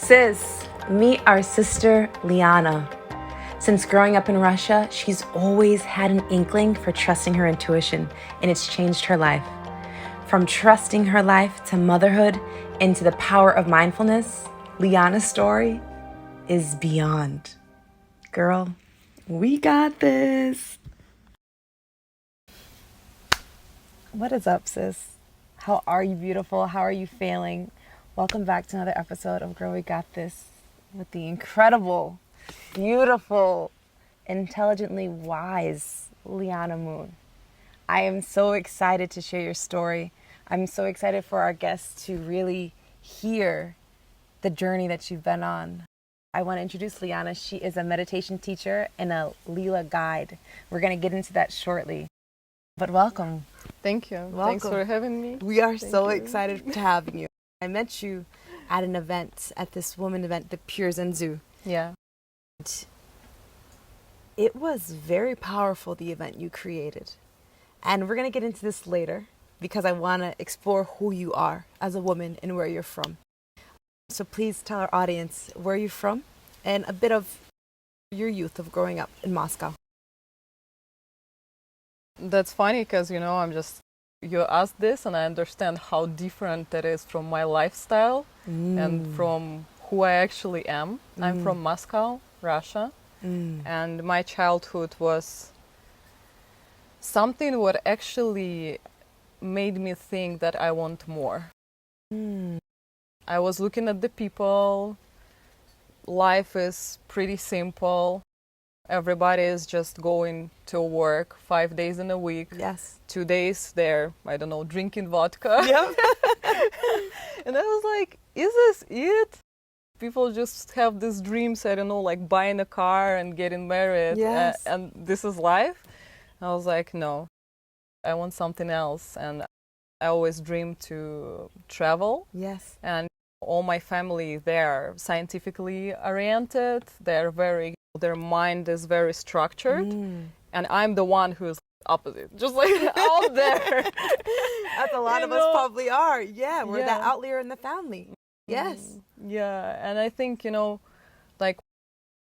Sis, meet our sister Liana. Since growing up in Russia, she's always had an inkling for trusting her intuition, and it's changed her life. From trusting her life to motherhood and to the power of mindfulness, Liana's story is beyond. Girl, we got this. What is up, sis? How are you, beautiful? How are you feeling? Welcome back to another episode of Girl, We Got This with the incredible, beautiful, intelligently wise Liana Moon. I am so excited to share your story. I'm so excited for our guests to really hear the journey that you've been on. I want to introduce Liana. She is a meditation teacher and a Leela guide. We're going to get into that shortly. But welcome. Thank you. Welcome. Thanks for having me. We are so excited to have you. I met you at an event, at this woman event, the Pure Zen Su. Yeah. It was very powerful, the event you created. And we're going to get into this later because I want to explore who you are as a woman and where you're from. So please tell our audience where you're from and a bit of your youth of growing up in Moscow. That's funny because, you asked this and I understand how different that is from my lifestyle and from who I actually am. I'm from Moscow, Russia. And my childhood was something what actually made me think that I want more. I was looking at the people. Life is pretty simple. Everybody is just going to work 5 days in a week. Yes. 2 days they're, drinking vodka. Yep. And I was like, is this it? People just have these dreams, like buying a car and getting married. Yes. And this is life? I was like, no, I want something else. And I always dreamed to travel. Yes. And all my family, they're scientifically oriented. Their mind is very structured. And I'm the one who's opposite, just like out there. That's a lot of us probably are. Yeah, we're that outlier in the family. Yes. Yeah, and I think, like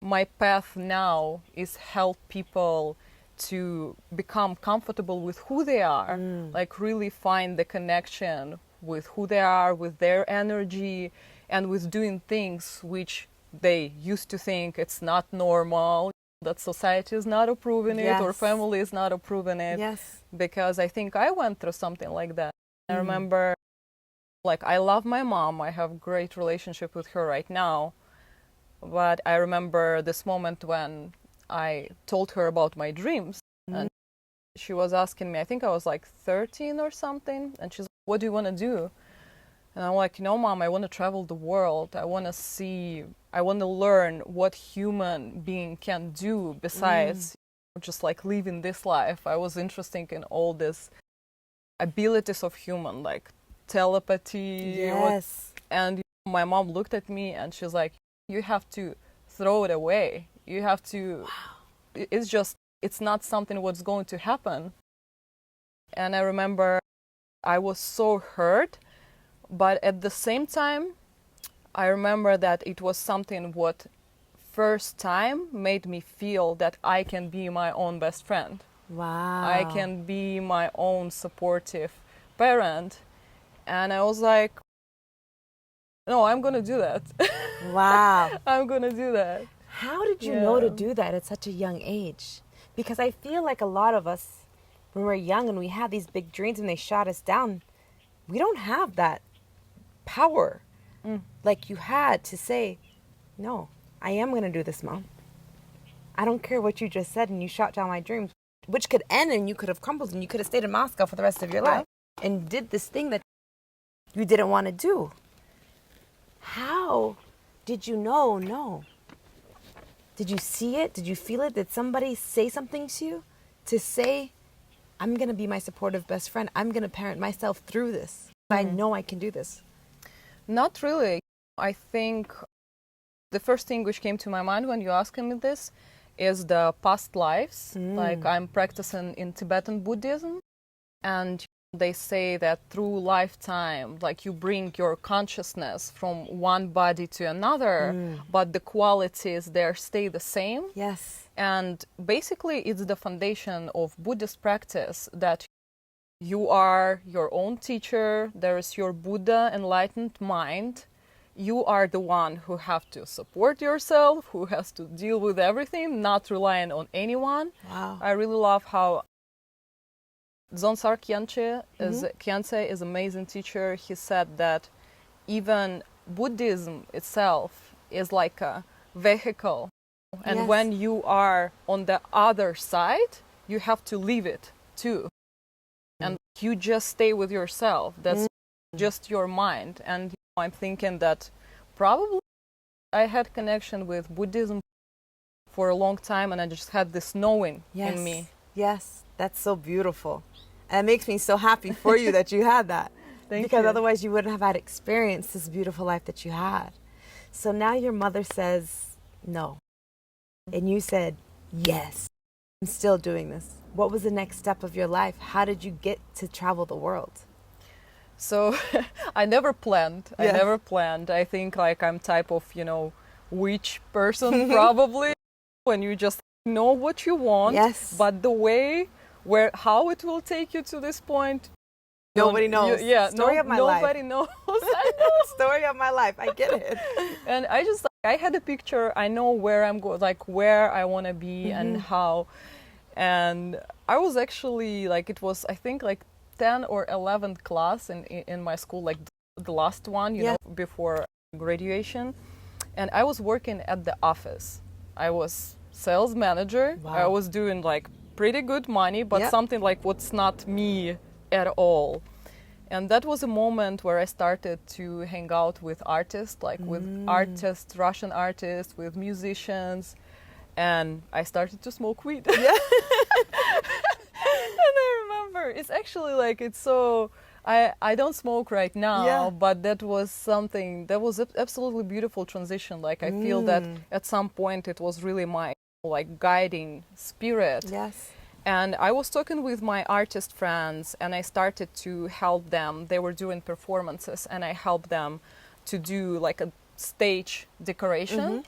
my path now is help people to become comfortable with who they are, like really find the connection with who they are, with their energy, and with doing things which they used to think it's not normal, that society is not approving it or family is not approving it. Yes. Because I think I went through something like that. I remember, I love my mom. I have great relationship with her right now. But I remember this moment when I told her about my dreams. And she was asking me, I think I was like 13 or something. And she's like, what do you want to do? And I'm like, Mom, I want to travel the world. I want to learn what human being can do besides just like living this life. I was interested in all these abilities of human, like telepathy. Yes. And my mom looked at me and she's like, you have to throw it away. You have to, it's not something what's going to happen. And I remember I was so hurt. But at the same time, I remember that it was something what first time made me feel that I can be my own best friend. Wow. I can be my own supportive parent. And I was like, no, I'm going to do that. Wow. I'm going to do that. How did you know to do that at such a young age? Because I feel like a lot of us, when we're young and we have these big dreams and they shot us down, we don't have that power like you had to say, no, I am going to do this, Mom. I don't care what you just said and you shot down my dreams, which could end and you could have crumbled and you could have stayed in Moscow for the rest of your life and did this thing that you didn't want to do. How did you know? No. Did you see it? Did you feel it? Did somebody say something to you to say, I'm going to be my supportive best friend. I'm going to parent myself through this. I know I can do this. Not really. I think the first thing which came to my mind when you asked me this is the past lives. Like I'm practicing in Tibetan Buddhism. And They say that through lifetime, like you bring your consciousness from one body to another, but the qualities there stay the same. Yes. And basically, it's the foundation of Buddhist practice that you are your own teacher. There is your Buddha enlightened mind. You are the one who have to support yourself, who has to deal with everything, not relying on anyone. Wow. I really love how Dzongtsar Khyentse is an amazing teacher. He said that even Buddhism itself is like a vehicle. And Yes. when you are on the other side, you have to leave it too. And you just stay with yourself. That's just your mind. And I'm thinking that probably I had connection with Buddhism for a long time, and I just had this knowing in me. Yes, that's so beautiful. And it makes me so happy for you that you had that. Because otherwise you wouldn't have had experienced this beautiful life that you had. So now your mother says no. And you said, yes, I'm still doing this. What was the next step of your life? How did you get to travel the world? So I never planned. Yes. I think like I'm type of, witch person probably, when you just know what you want. Yes. But the way how it will take you to this point, Nobody knows. Story of my life. Nobody knows. I know. Story of my life. I get it. And I had a picture. I know where I'm going, like where I want to be and how. And I was actually it was I think 10 or 11th class in my school, like the last one, you know, before graduation. And I was working at the office. I was sales manager. Wow. I was doing pretty good money, but something what's not me at all. And that was a moment where I started to hang out with artists, with artists, Russian artists, with musicians, and I started to smoke weed. Yeah. And I remember, it's actually it's so, I don't smoke right now, but that was something, that was absolutely beautiful transition. I feel that at some point it was really my guiding spirit. Yes. And I was talking with my artist friends, and I started to help them. They were doing performances, and I helped them to do a stage decoration.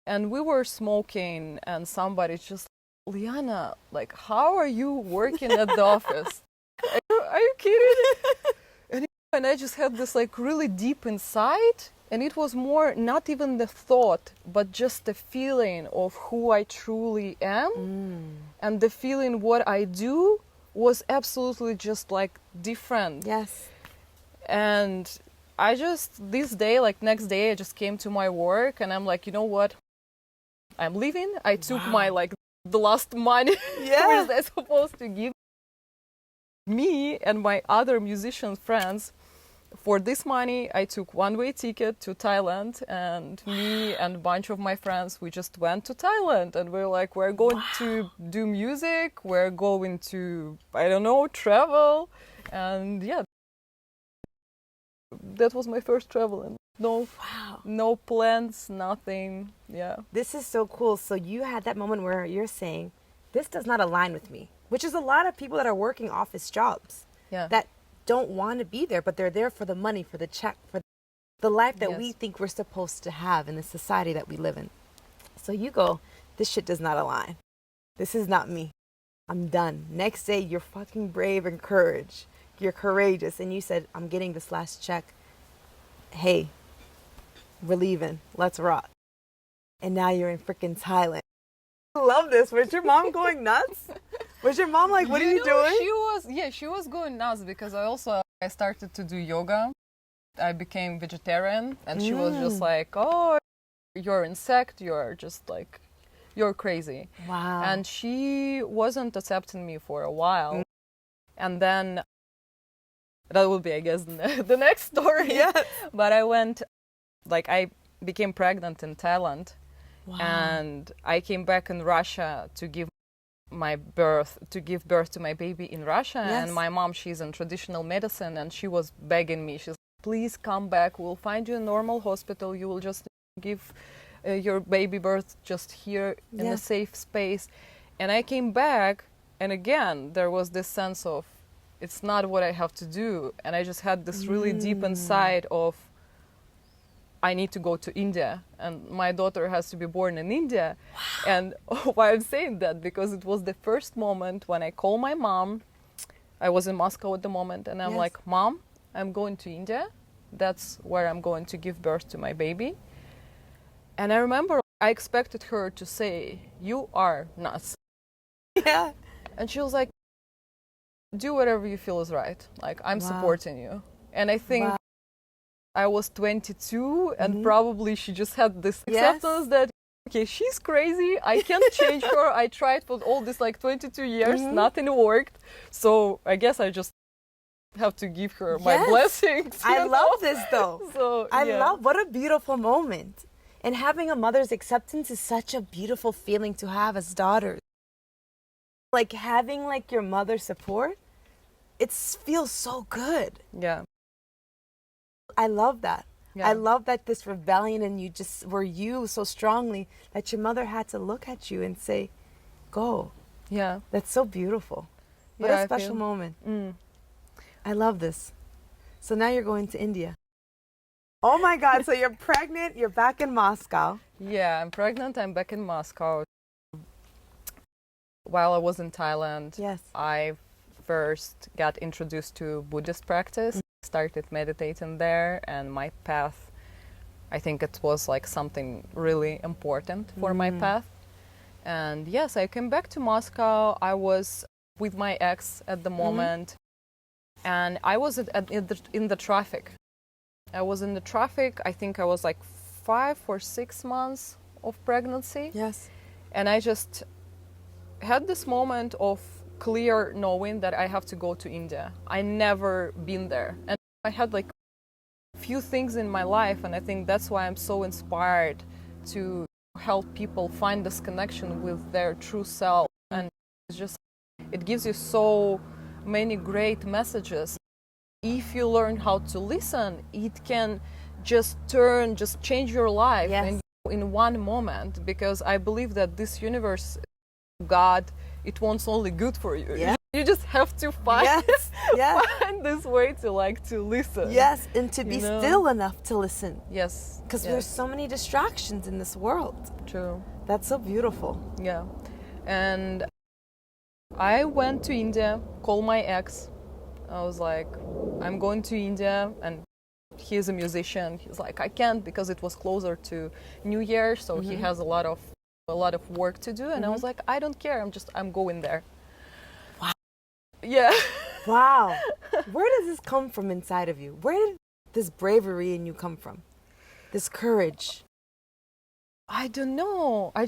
And we were smoking, and somebody just, Liana, how are you working at the office? Are you kidding? And I just had this really deep insight. And it was more not even the thought, but just the feeling of who I truly am. And the feeling what I do was absolutely just different. Yes. And I just, this day, next day, I just came to my work and I'm you know what? I'm leaving. I took my the last money which they're supposed to give me and my other musician friends. For this money, I took one-way ticket to Thailand, and me and a bunch of my friends, we just went to Thailand, and we're we're going to do music, we're going to, I don't know, travel, and that was my first travel, and no plans, nothing, This is so cool. So you had that moment where you're saying, this does not align with me, which is a lot of people that are working office jobs. That don't want to be there, but they're there for the money, for the check, for the life that we think we're supposed to have in the society that we live in. So you go, this shit does not align. This is not me. I'm done. Next day, you're fucking brave and you're courageous. And you said, I'm getting this last check. Hey, we're leaving. Let's rock. And now you're in freaking Thailand. I love this. Was your mom going nuts? Was your mom what are you doing? She was going nuts because I started to do yoga. I became vegetarian, and she was just oh, you're insect, you're just you're crazy. Wow. And she wasn't accepting me for a while. And then that will be, I guess, the next story. Yes. But I went, I became pregnant in Thailand. Wow. And I came back in Russia to give birth to my baby in Russia. And my mom, she's in traditional medicine, and she was begging me. She's please come back. We'll find you a normal hospital. You will just give your baby birth just here in a safe space. And I came back, and again, there was this sense of, it's not what I have to do. And I just had this really deep inside of, I need to go to India, and my daughter has to be born in India. Wow. And why I'm saying that, because it was the first moment when I called my mom. I was in Moscow at the moment, and I'm like, Mom, I'm going to India. That's where I'm going to give birth to my baby. And I remember I expected her to say, you are nuts. Yeah. And she was like, do whatever you feel is right. Like, I'm supporting you. And I think I was 22, and probably she just had this acceptance that, okay, she's crazy. I can't change her. I tried for all this like 22 years. Nothing worked. So I guess I just have to give her my blessings. I love this though. So I love, what a beautiful moment. And having a mother's acceptance is such a beautiful feeling to have as daughters. Like having like your mother's support, it feels so good. Yeah. I love that. Yeah. I love that this rebellion in you just were you so strongly that your mother had to look at you and say, go. Yeah. That's so beautiful. What a special moment. I love this. So now you're going to India. Oh my God, so you're pregnant, you're back in Moscow. Yeah, I'm pregnant, I'm back in Moscow. While I was in Thailand, I first got introduced to Buddhist practice, started meditating there, and my path, I think it was like something really important for my path. And yes, I came back to Moscow. I was with my ex at the moment, and I was in the traffic. I was in the traffic. I think I was like 5 or 6 months of pregnancy. Yes. And I just had this moment of clear knowing that I have to go to India. I never been there. And I had like few things in my life, and I think that's why I'm so inspired to help people find this connection with their true self. And it's just, it gives you so many great messages. If you learn how to listen, it can just change your life in one moment, because I believe that this universe, God, it wants only good for you. Yeah. You just have to find this way to listen. Yes, and to be still enough to listen. Yes. Because there's so many distractions in this world. True. That's so beautiful. Yeah. And I went to India, called my ex. I was like, I'm going to India, and he's a musician. He's like, I can't, because it was closer to New Year, so he has a lot of work to do. And I was like, I don't care. I'm going there. Wow. Yeah. Wow. Where does this come from inside of you? Where did this bravery in you come from? This courage? I don't know. I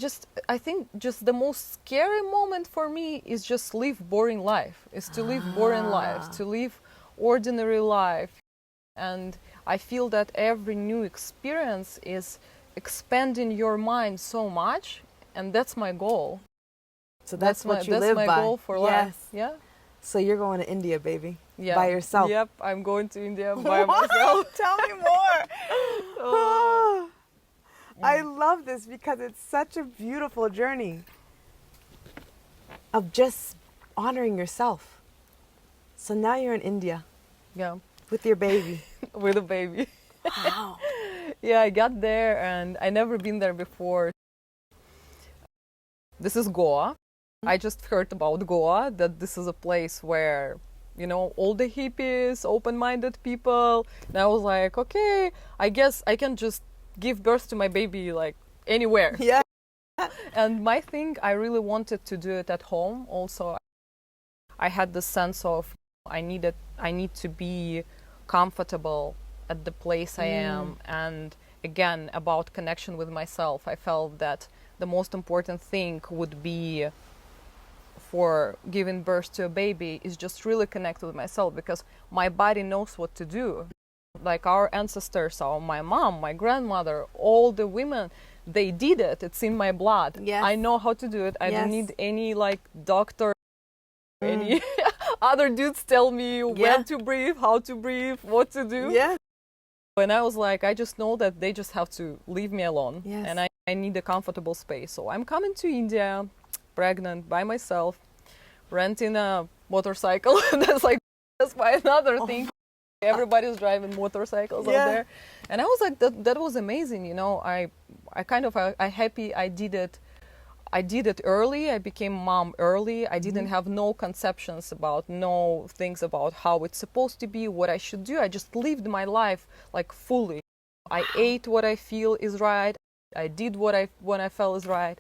think just the most scary moment for me is just live boring life. Is to live boring life, to live ordinary life. And I feel that every new experience is expanding your mind so much, and that's my goal. So that's what you live by. That's my goal for life. Yeah. So you're going to India, baby. Yeah. By yourself. Yep, I'm going to India by myself. Tell me more. I love this because it's such a beautiful journey of just honoring yourself. So now you're in India. Yeah. With your baby. With a baby. Wow. Yeah, I got there and I never been there before. This is Goa. I just heard about Goa, that this is a place where, all the hippies, open-minded people. And I was like, okay, I guess I can just give birth to my baby like anywhere. Yeah. And my thing, I really wanted to do it at home also. I had the sense of I need to be comfortable at the place I am. And again, about connection with myself, I felt that the most important thing would be for giving birth to a baby is just really connect with myself, because my body knows what to do. Like our ancestors, my mom, my grandmother, all the women, they did it. It's in my blood. Yes. I know how to do it. I don't need any doctor, any other dudes tell me when to breathe, how to breathe, what to do. Yeah. And I was like, I just know that they just have to leave me alone. Yes. And I need a comfortable space. So I'm coming to India, pregnant, by myself, renting a motorcycle. That's like That's why another thing. Everybody's driving motorcycles out there. And I was like, that was amazing, you know. I happy I did it. I did it early. I became mom early. I didn't have no conceptions about, no things about how it's supposed to be, what I should do. I just lived my life like fully. I ate what I feel is right. I did what I felt is right.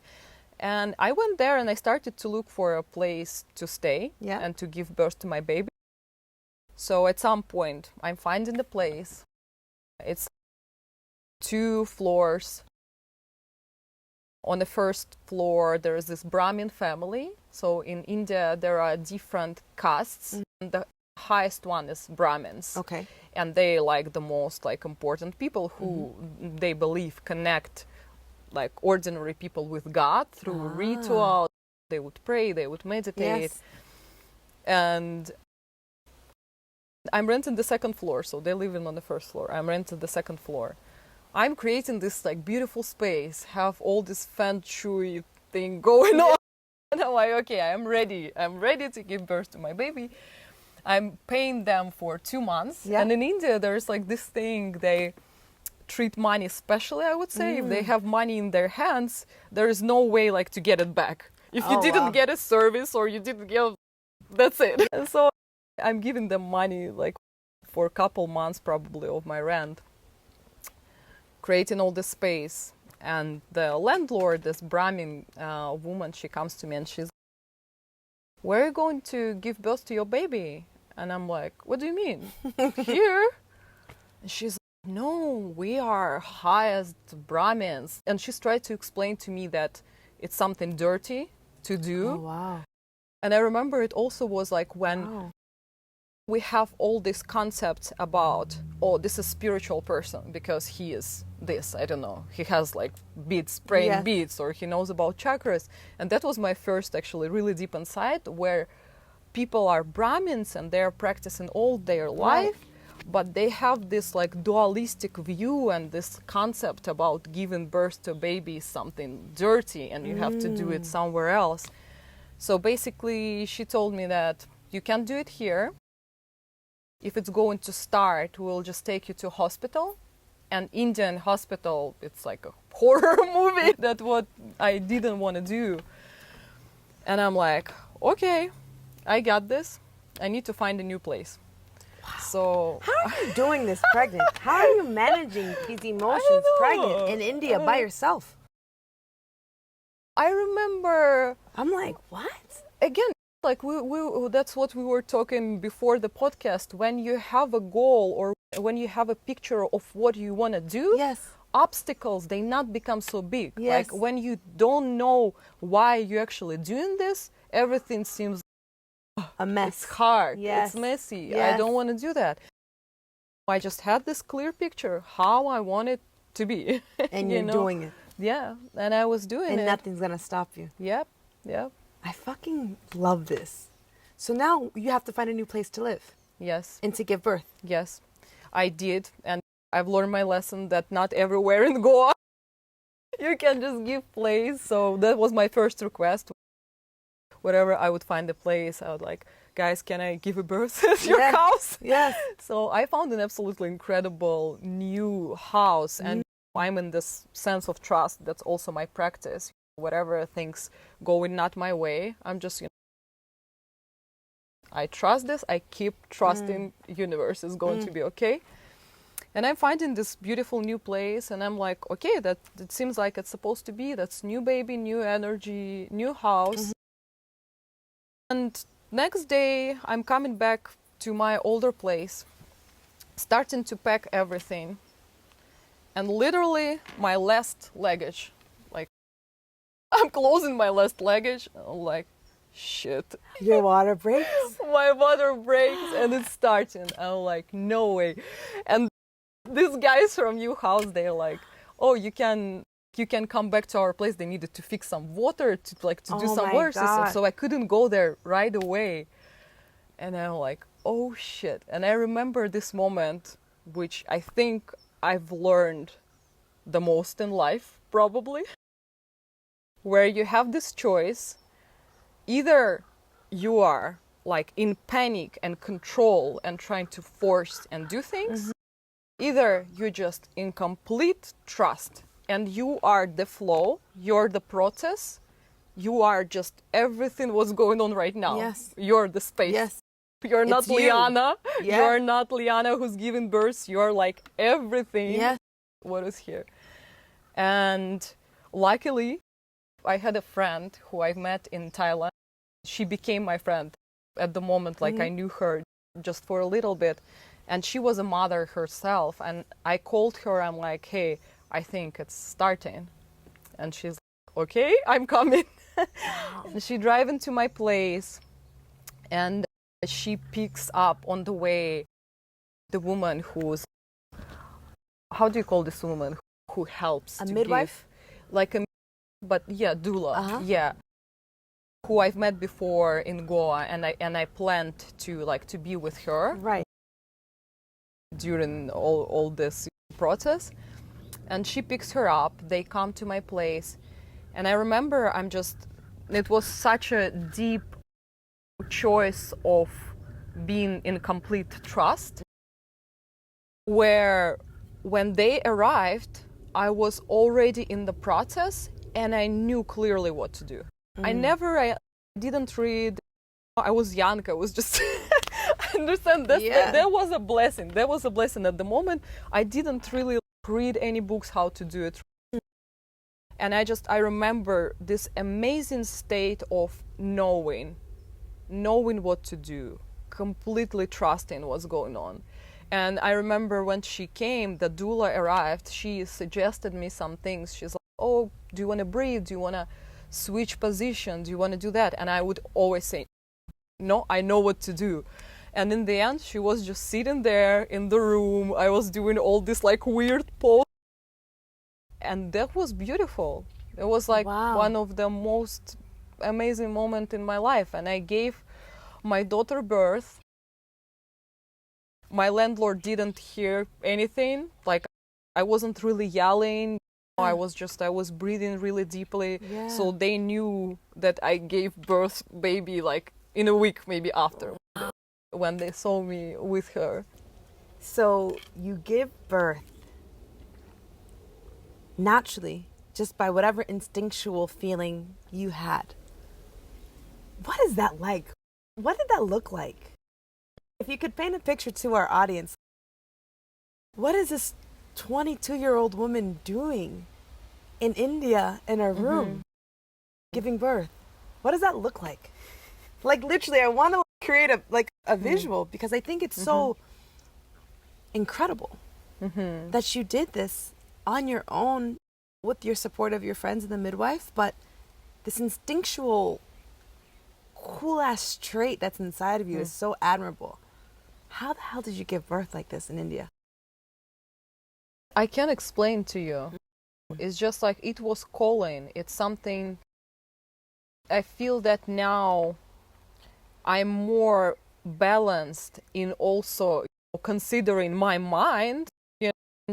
And I went there and I started to look for a place to stay and to give birth to my baby. So at some point, I'm finding the place. It's 2 floors. On the first floor, there is this Brahmin family. So in India, there are different castes. And the highest one is Brahmins. Okay. And they like the most like important people who they believe connect like ordinary people with God through ritual. They would pray, they would meditate. Yes. And I'm renting the second floor, so they're living on the first floor. I'm renting the second floor. I'm creating this like beautiful space, have all this feng shui thing going on. And I'm like, okay, I'm ready. I'm ready to give birth to my baby. I'm paying them for 2 months. Yeah. And in India, there's like this thing, they treat money especially, I would say. If they have money in their hands, there is no way like to get it back. If you didn't get a service or you didn't get, that's it. And so I'm giving them money like for a couple months probably of my rent, creating all this space. And the landlord, this Brahmin woman, she comes to me and she's, where are you going to give birth to your baby? And I'm like, what do you mean? Here? And she's like, no, we are highest Brahmins. And she's tried to explain to me that it's something dirty to do. Oh, wow. And I remember it also was like when we have all these concepts about, oh, this is a spiritual person because he is this, I don't know, he has like beads, praying beads, or he knows about chakras. And that was my first actually really deep insight, where people are Brahmins and they're practicing all their life, but they have this like dualistic view and this concept about giving birth to a baby is something dirty and you have to do it somewhere else. So basically she told me that you can't do it here. If it's going to start, we'll just take you to a hospital. And Indian hospital, it's like a horror movie. That's what I didn't want to do. And I'm like, okay, I got this. I need to find a new place. Wow. So how are you doing this pregnant? How are you managing these emotions pregnant in India by yourself? I remember... I'm like, what? Again, like we that's what we were talking before the podcast. When you have a goal or when you have a picture of what you want to do, obstacles, they not become so big. Like when you don't know why you're actually doing this, everything seems a mess. It's hard. It's messy. I don't want to do that. I just had this clear picture how I want it to be. And you're doing it. Yeah, and I was doing it. And nothing's going to stop you. Yep. I fucking love this. So now you have to find a new place to live. Yes. And to give birth. Yes, I did. And I've learned my lesson that not everywhere in Goa you can just give place. So that was my first request. Wherever I would find a place, I would like, guys, can I give a birth at your house? Yes. So I found an absolutely incredible new house. And I'm in this sense of trust. That's also my practice. Whatever things going not my way, I'm just, I trust this. I keep trusting universe is going to be okay. And I'm finding this beautiful new place, and I'm like, okay, that it seems like it's supposed to be. That's new baby, new energy, new house. And next day, I'm coming back to my older place, starting to pack everything, and literally my last luggage. I'm closing my last luggage. I'm like, shit. Your water breaks? My water breaks and it's starting. I'm like, no way. And these guys from your house, they're like, oh, you can come back to our place. They needed to fix some water to do some work. So I couldn't go there right away. And I'm like, oh shit. And I remember this moment, which I think I've learned the most in life, probably. Where you have this choice, either you are like in panic and control and trying to force and do things. Either you're just in complete trust and you are the flow, you're the process, you are just everything what's going on right now. Yes. You're the space. Yes. You're not It's you. Liana. Yeah. You're not Liana who's giving birth. You're like everything Yes. what is here. And luckily, I had a friend who I met in Thailand. She became my friend at the moment, like I knew her just for a little bit. And she was a mother herself. And I called her, I'm like, hey, I think it's starting. And she's like, okay, I'm coming. And she drives into my place and she picks up on the way the woman who's, how do you call this woman who helps? A to midwife? Give, like a, but yeah, doula, yeah, who I've met before in Goa, and I planned to be with her Right. during all this process. And she picks her up. They come to my place, and I remember it was such a deep choice of being in complete trust, where when they arrived, I was already in the process and I knew clearly what to do. I didn't read. I was young. I was just, I understand that was a blessing. That was a blessing. At the moment, I didn't really read any books how to do it. And I remember this amazing state of knowing what to do, completely trusting what's going on. And I remember when she came, the doula arrived, she suggested me some things. She's like, oh, do you want to breathe? Do you want to switch position? Do you want to do that? And I would always say, no, I know what to do. And in the end, she was just sitting there in the room. I was doing all this like weird pose. And that was beautiful. It was like one of the most amazing moments in my life. And I gave my daughter birth. My landlord didn't hear anything. Like, I wasn't really yelling. I was breathing really deeply. Yeah. So they knew that I gave birth baby like in a week maybe after when they saw me with her. So you give birth naturally, just by whatever instinctual feeling you had. What is that like? What did that look like? If you could paint a picture to our audience, what is this 22-year-old woman doing in India in a room giving birth? What does that look like? Like literally, I want to create a visual because I think it's so incredible that you did this on your own with your support of your friends and the midwife, but this instinctual cool ass trait that's inside of you is so admirable. How the hell did you give birth like this in India? I can't explain to you. It's just like it was calling. It's something. I feel that now I'm more balanced in also considering my mind,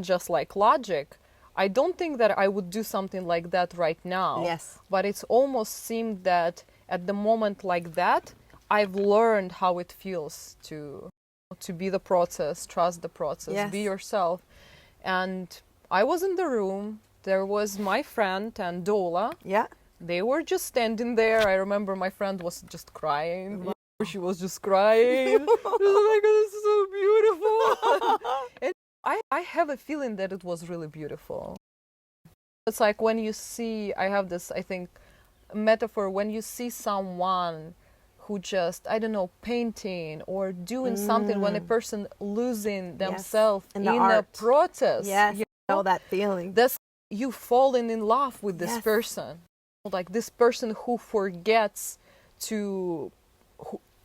just like logic. I don't think that I would do something like that right now. Yes. But it's almost seemed that at the moment like that, I've learned how it feels to be the process, trust the process, be yourself. And I was in the room. There was my friend and doula. Yeah. They were just standing there. I remember my friend was just crying. Wow. She was just crying. She was like, oh, this is so beautiful. And I have a feeling that it was really beautiful. It's like when you see, I have this, I think, metaphor, when you see someone who just, I don't know, painting or doing something, when a person losing themselves in a process. Yes, you know that feeling. That's you falling in love with this person. Like this person who forgets to,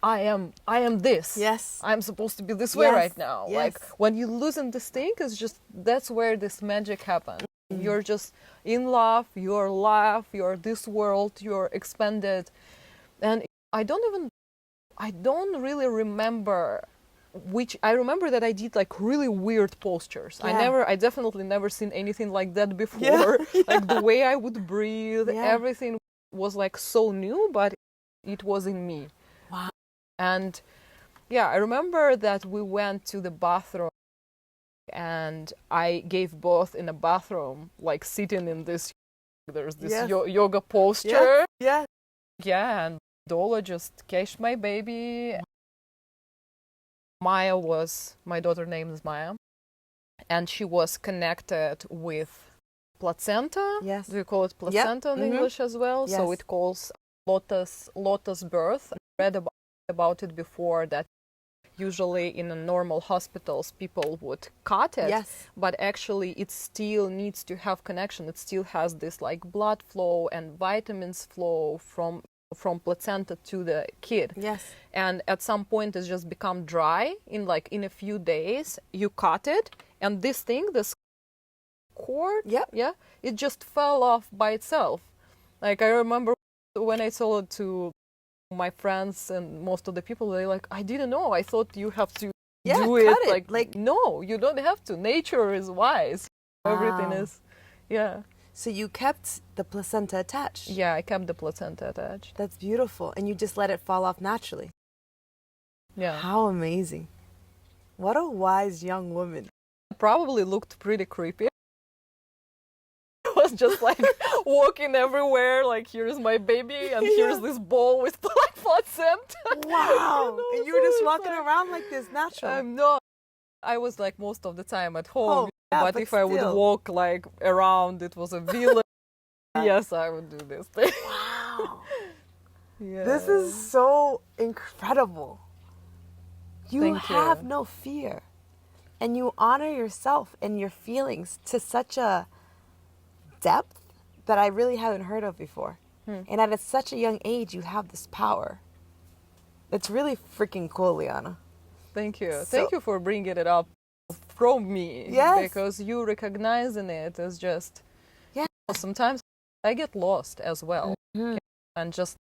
I am this. Yes. I'm supposed to be this way right now. Yes. Like when you loosen this thing, it's just, that's where this magic happens. You're just in love, you're life, you're this world, you're expanded. And I don't really remember I remember that I did like really weird postures. I definitely never seen anything like that before. Like the way I would breathe, everything was like so new, but it was in me. Wow. And yeah, I remember that we went to the bathroom and I gave birth in a bathroom, like sitting in this, there's this Yes. yoga posture. Yeah. Yeah, and doula just cashed my baby. Maya was, my daughter name is Maya, and she was connected with placenta. Yes. Do you call it placenta in English as well? Yes. So it calls lotus birth. I read about it before, that usually in a normal hospitals people would cut it, Yes. but actually it still needs to have connection. It still has this like blood flow and vitamins flow from placenta to the kid. Yes. And at some point it's just become dry in a few days. You cut it, and this cord, Yep. it just fell off by itself. Like, I remember when I told it to my friends and most of the people, they're like, I didn't know, I thought you have to do it. Cut it. Like, no, you don't have to. Nature is wise. Everything Wow. is, yeah. So you kept the placenta attached. Yeah, I kept the placenta attached. That's beautiful. And you just let it fall off naturally. Yeah. How amazing. What a wise young woman. Probably looked pretty creepy. I was just like walking everywhere, like, here's my baby, and here's this bowl with like placenta. Wow. And you were just walking like, around like this natural. I'm not. I was like most of the time at home, yeah, but if I would still. walk like around, it was a village. Yes, I would do this thing. Wow. Yeah. This is so incredible. You Thank have you. no fear. And you honor yourself and your feelings to such a depth that I really haven't heard of before. And at such a young age, you have this power. It's really freaking cool, Liana. Thank you. So- Thank you for bringing it up from me. Yes. Because you recognizing it is just. Yeah. Sometimes I get lost as well. And just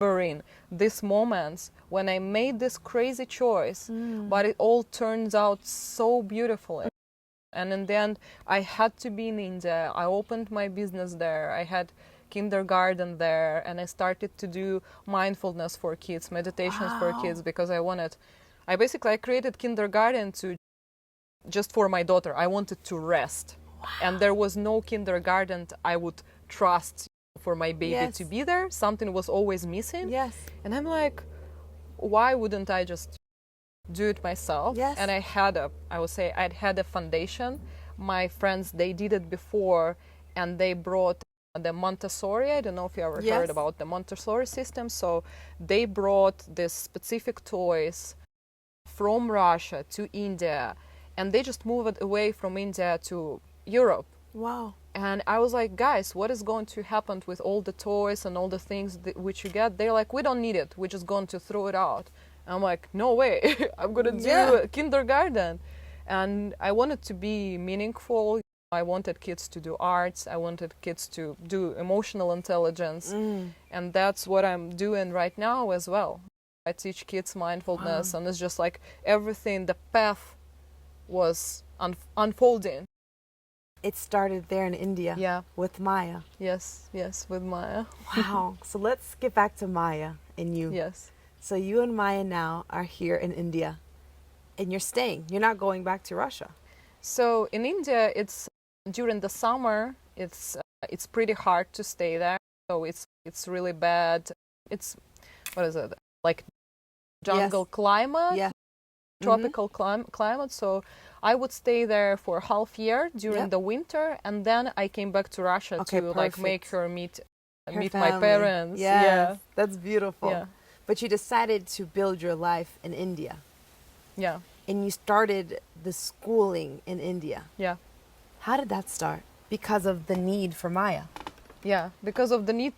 remembering these moments when I made this crazy choice, but it all turns out so beautifully. And in the end, I had to be in India. I opened my business there. I had kindergarten there, and I started to do mindfulness for kids, meditations for kids, because I created kindergarten just for my daughter. I wanted to rest. And there was no kindergarten I would trust for my baby to be there. Something was always missing. Yes. And I'm like, why wouldn't I just do it myself? Yes. And I'd had a foundation. My friends, they did it before, and they brought the Montessori. I don't know if you ever heard about the Montessori system. So they brought these specific toys from Russia to India, and they just moved it away from India to Europe. Wow. And I was like, guys, what is going to happen with all the toys and all the things which you get? They're like, we don't need it. We're just going to throw it out. I'm like, no way. I'm going to do kindergarten. And I wanted to be meaningful. I wanted kids to do arts. I wanted kids to do emotional intelligence. And that's what I'm doing right now as well. I teach kids mindfulness, and it's just like everything, the path was unfolding. It started there in India. Yeah. With Maya. Yes, with Maya. Wow. So let's get back to Maya and you. Yes. So you and Maya now are here in India, and you're staying. You're not going back to Russia. So in India, it's during the summer. It's pretty hard to stay there. So it's really bad. It's, what is it, like jungle climate? Yeah. Tropical climate. So I would stay there for half year during the winter, and then I came back to Russia to like make her meet my parents. Yes, Yeah. That's beautiful. Yeah. But you decided to build your life in India. Yeah. And you started the schooling in India. Yeah. How did that start? Because of the need for Maya. Yeah. Because of the need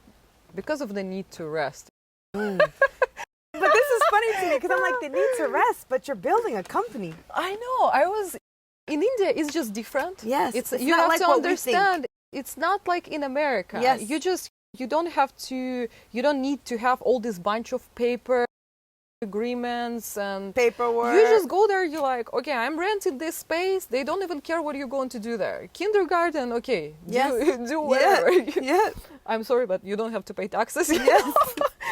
to rest. But this is funny to me because I'm like, the need to rest, but you're building a company. I know. I was in India. It's just different. Yes, It's it's you not have like to what we understand. It's not like in America. Yes. You don't need to have all this bunch of paper agreements and Paperwork. you just go there. You're like, okay, I'm renting this space. They don't even care what you're going to do there. Kindergarten, okay, do whatever. Yes. I'm sorry, but you don't have to pay taxes. Yes.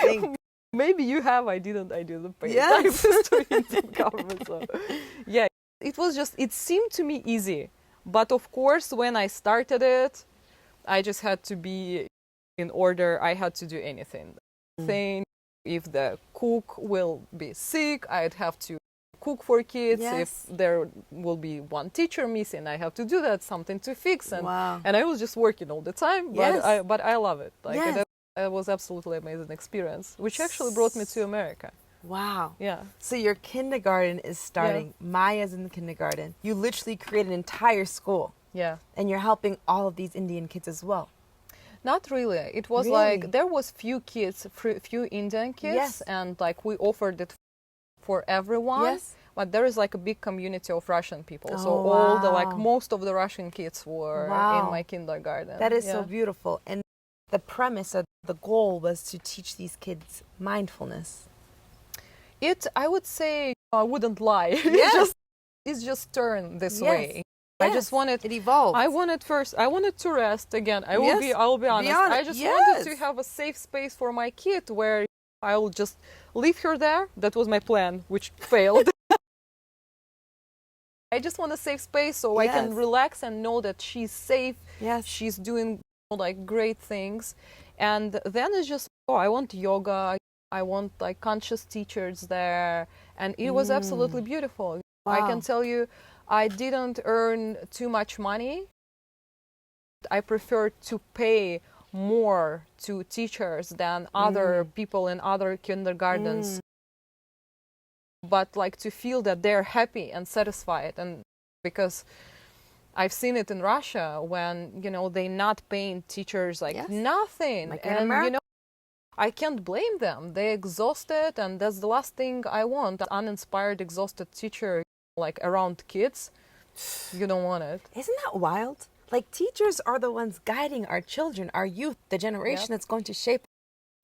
Thank Maybe you have, I didn't pay Yes. taxes to Indian government. So. Yeah, it seemed to me easy. But of course, when I started it, I just had to be in order. I had to do anything. If the cook will be sick, I'd have to cook for kids. Yes. If there will be one teacher missing, I have to do that, something to fix. And, Wow. and I was just working all the time, but I love it. Yes. That was absolutely amazing experience, which actually brought me to America. Wow. Yeah. So your kindergarten is starting. Maya's in the kindergarten. You literally create an entire school. Yeah. And you're helping all of these Indian kids as well. Not really. It was Really? like there was few Indian kids, Yes. and like we offered it for everyone. Yes. But there is like a big community of Russian people. So Oh, all the wow. most of the Russian kids were Wow. in my kindergarten. That is so Yeah. beautiful. And the premise of the goal was to teach these kids mindfulness. I would say, I wouldn't lie. Yes. It's just turned this Yes. way. I just wanted. It evolved. I wanted to rest again. I will Yes. be honest. I just Yes. wanted to have a safe space for my kid where I will just leave her there. That was my plan, which failed. I just want a safe space so I can Yes. relax and know that she's safe. Yes. She's doing like great things. And then it's just, I want yoga. I want like conscious teachers there. And it was absolutely beautiful. I Wow. can tell you, I didn't earn too much money. I prefer to pay more to teachers than other people in other kindergartens. But like to feel that they're happy and satisfied. And because I've seen it in Russia when, they're not paying teachers like Yes. nothing. Like in And, America. I can't blame them. They're exhausted, and that's the last thing I want. An uninspired, exhausted teacher, like around kids, you don't want it. Isn't that wild? Like teachers are the ones guiding our children, our youth, the generation that's going to shape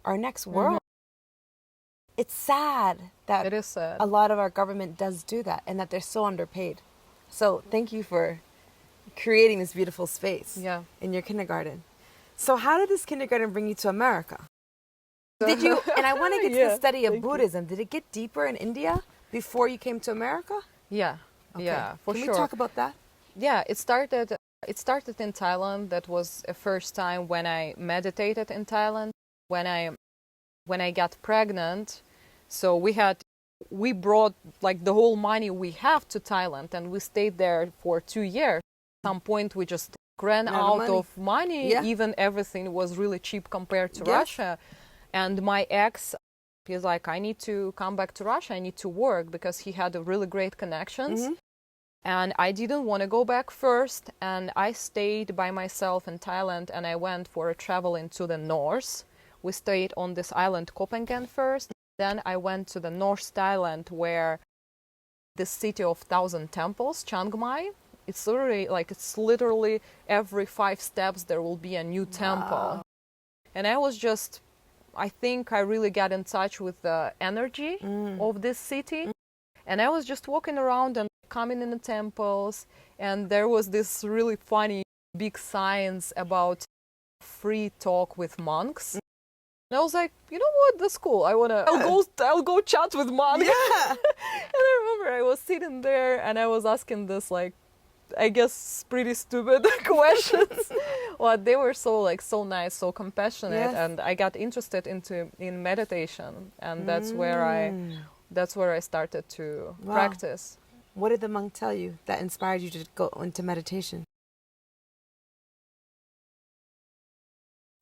our next world. It's sad that It is sad. a lot of our government does do that and that they're so underpaid. So thank you for creating this beautiful space Yeah. in your kindergarten. So how did this kindergarten bring you to America? Did you, and I want to get to the Yeah, study of thank you. Buddhism. Did it get deeper in India before you came to America? Yeah. Okay. Yeah, for Can sure. we talk about that? Yeah, it started in Thailand. That was the first time when I meditated in Thailand. When I got pregnant, so we brought like the whole money we have to Thailand, and we stayed there for 2 years. At some point we just ran out of money. Yeah. Even everything was really cheap compared to Yes. Russia. And my ex, he's like, I need to come back to Russia. I need to work, because he had a really great connections. And I didn't want to go back first. And I stayed by myself in Thailand, and I went for a travel into the north. We stayed on this island, Kopangan first. Then I went to the North Thailand, where the city of 1,000 temples, Chiang Mai. It's literally every 5 steps there will be a new temple. And I think I really got in touch with the energy of this city. And I was just walking around and coming in the temples, and there was this really funny big signs about free talk with monks. And I was like, you know what, that's cool. I'll go chat with monks. Yeah. And I remember I was sitting there and I was asking this, like, I guess pretty stupid questions. But they were so nice, so compassionate. Yes. And I got interested in meditation, and that's where I started to practice. What did the monk tell you that inspired you to go into meditation?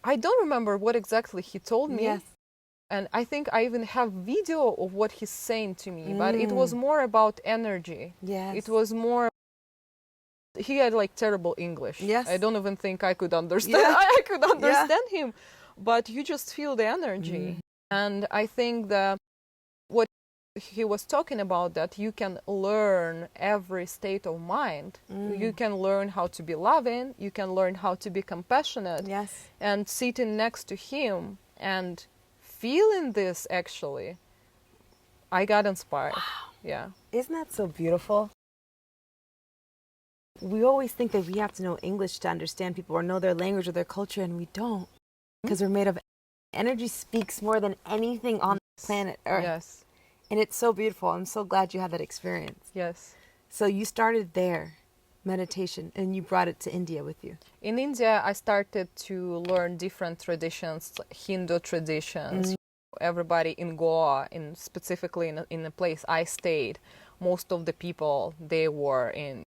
I don't remember what exactly he told me. Yes. And I think I even have video of what he's saying to me, but it was more about energy. Yes. It was more, he had like terrible English. Yes. I don't even think I could understand. Yeah. I could understand him, but you just feel the energy. And I think that what he was talking about, that you can learn every state of mind. You can learn how to be loving. You can learn how to be compassionate. Yes. And sitting next to him and feeling this, actually, I got inspired. Wow. Yeah. Isn't that so beautiful? We always think that we have to know English to understand people or know their language or their culture, and we don't, because we're made of energy. Speaks more than anything on planet Earth. Yes. And it's so beautiful. I'm so glad you had that experience. Yes. So you started there, meditation, and you brought it to India with you. In India, I started to learn different traditions, Hindu traditions. Everybody in Goa, specifically in the place I stayed, most of the people, they were in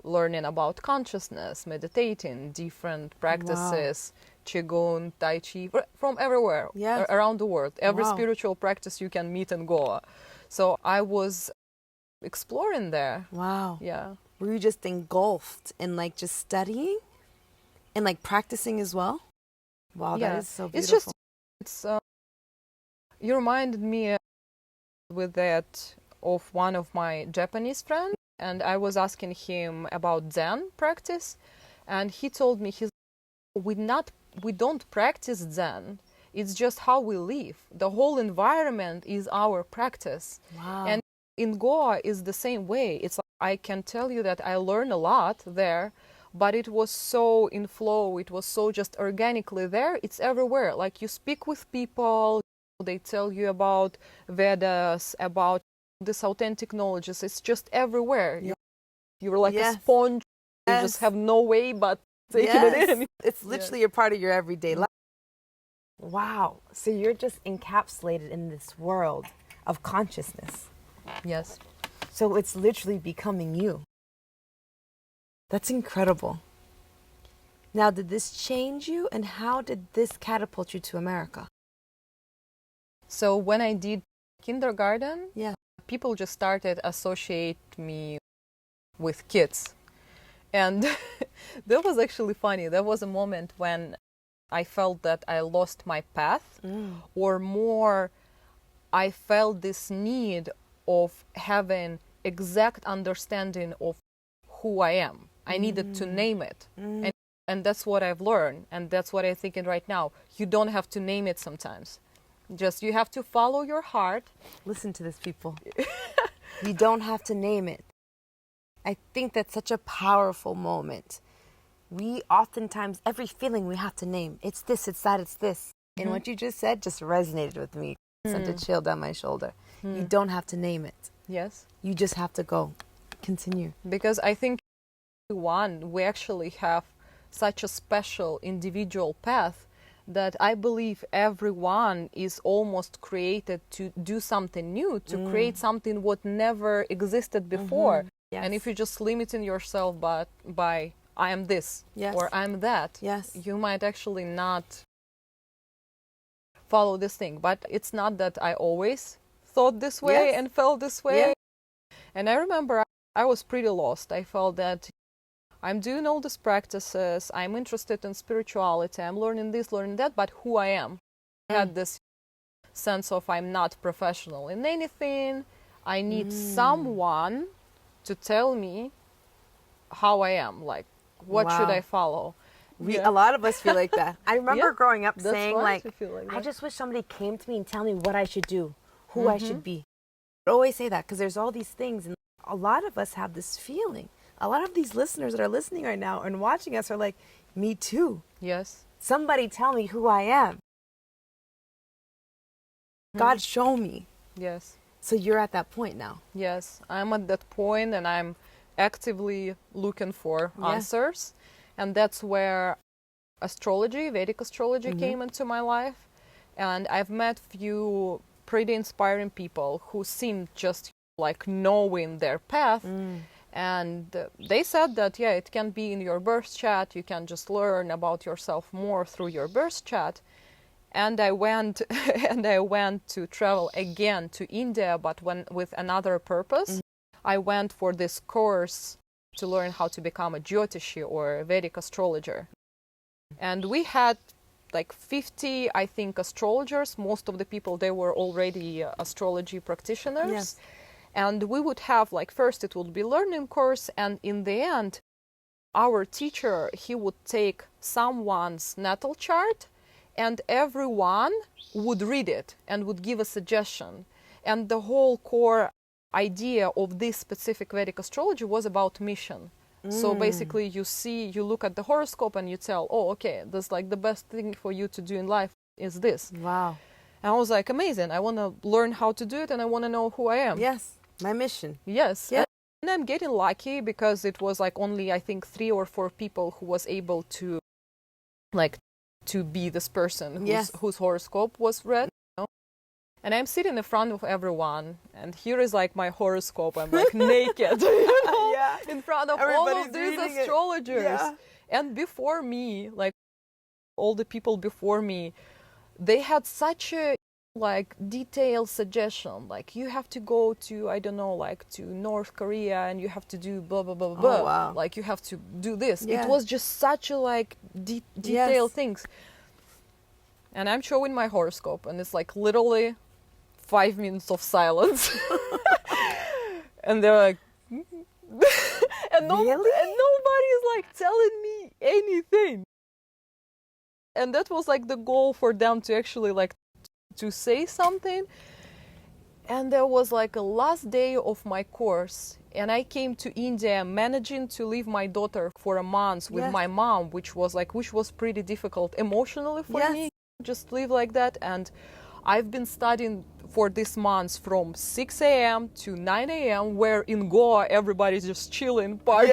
learning about consciousness, meditating, different practices, Qigong, Tai Chi, from everywhere, around the world. Every spiritual practice you can meet in Goa. So I was exploring there. Wow. Yeah. Were you just engulfed in like just studying and like practicing as well? Wow, that is so beautiful. You reminded me with that of one of my Japanese friends, and I was asking him about Zen practice, and he told me we don't practice Zen. It's just how we live. The whole environment is our practice. Wow. And in Goa is the same way. It's like, I can tell you that I learned a lot there, but it was so in flow. It was so just organically there. It's everywhere. Like you speak with people, they tell you about Vedas, about this authentic knowledges. It's just everywhere. You're like a sponge. You just have no way but taking it in. It's literally a part of your everyday life. Wow. So you're just encapsulated in this world of consciousness. Yes. So it's literally becoming you. That's incredible. Now, did this change you, and how did this catapult you to America? So when I did kindergarten, yeah, people just started associate me with kids. And that was actually funny. There was a moment when I felt that I lost my path, or more, I felt this need of having exact understanding of who I am. I needed to name it. And that's what I've learned. And that's what I'm thinking right now. You don't have to name it sometimes. Just you have to follow your heart. Listen to this, people. You don't have to name it. I think that's such a powerful moment. We oftentimes, every feeling we have to name. It's this, it's that, it's this. And what you just said just resonated with me. Sent a chill down my shoulder. You don't have to name it. Yes. You just have to go. Continue. Because I think we actually have such a special individual path that I believe everyone is almost created to do something new, to create something what never existed before. Yes. And if you're just limiting yourself by I am this or I'm that, you might actually not follow this thing. But it's not that I always thought this way and felt this way. And I remember I was pretty lost. I felt that I'm doing all these practices, I'm interested in spirituality, I'm learning this, learning that, but who I am. I had this sense of I'm not professional in anything. I need someone to tell me how I am, like what should I follow. A lot of us feel like that. I remember growing up saying like that. I just wish somebody came to me and tell me what I should do, who I should be. I always say that because there's all these things, and a lot of us have this feeling. A lot of these listeners that are listening right now and watching us are like, me too. Yes. Somebody tell me who I am. God, show me. Yes. So you're at that point now. Yes, I'm at that point and I'm actively looking for answers. And that's where astrology, Vedic astrology came into my life. And I've met few pretty inspiring people who seem just like knowing their path. And they said that, it can be in your birth chart. You can just learn about yourself more through your birth chart. And I went to travel again to India, but with another purpose. I went for this course to learn how to become a Jyotishi or a Vedic astrologer. And we had like 50, I think, astrologers. Most of the people, they were already astrology practitioners. Yes. And we would have, like, first it would be learning course, and in the end, our teacher, he would take someone's natal chart, and everyone would read it and would give a suggestion. And the whole core idea of this specific Vedic astrology was about mission. So basically you look at the horoscope and you tell, oh, okay, this like the best thing for you to do in life is this. Wow. And I was like, amazing. I want to learn how to do it, and I want to know who I am. Yes, my mission. Yes. Yeah. And I'm getting lucky because it was like only, I think, 3 or 4 people who was able to, like, to be this person whose horoscope was read. You know? And I'm sitting in front of everyone, and here is like my horoscope. I'm like naked, you know, in front of all of these astrologers. Yeah. And before me, like all the people before me, they had such a like detailed suggestion, like you have to go to, I don't know, like to North Korea, and you have to do blah blah blah blah. Oh, wow. Like you have to do this. Yeah. It was just such a like detailed things. And I'm showing my horoscope, and it's like literally 5 minutes of silence. And they're like and nobody is like telling me anything. And that was like the goal for them to actually like to say something. And there was like a last day of my course, and I came to India managing to leave my daughter for a month with my mom, which was pretty difficult emotionally for me, just live like that. And I've been studying for this month from 6 a.m. to 9 a.m. where in Goa everybody's just chilling, partying.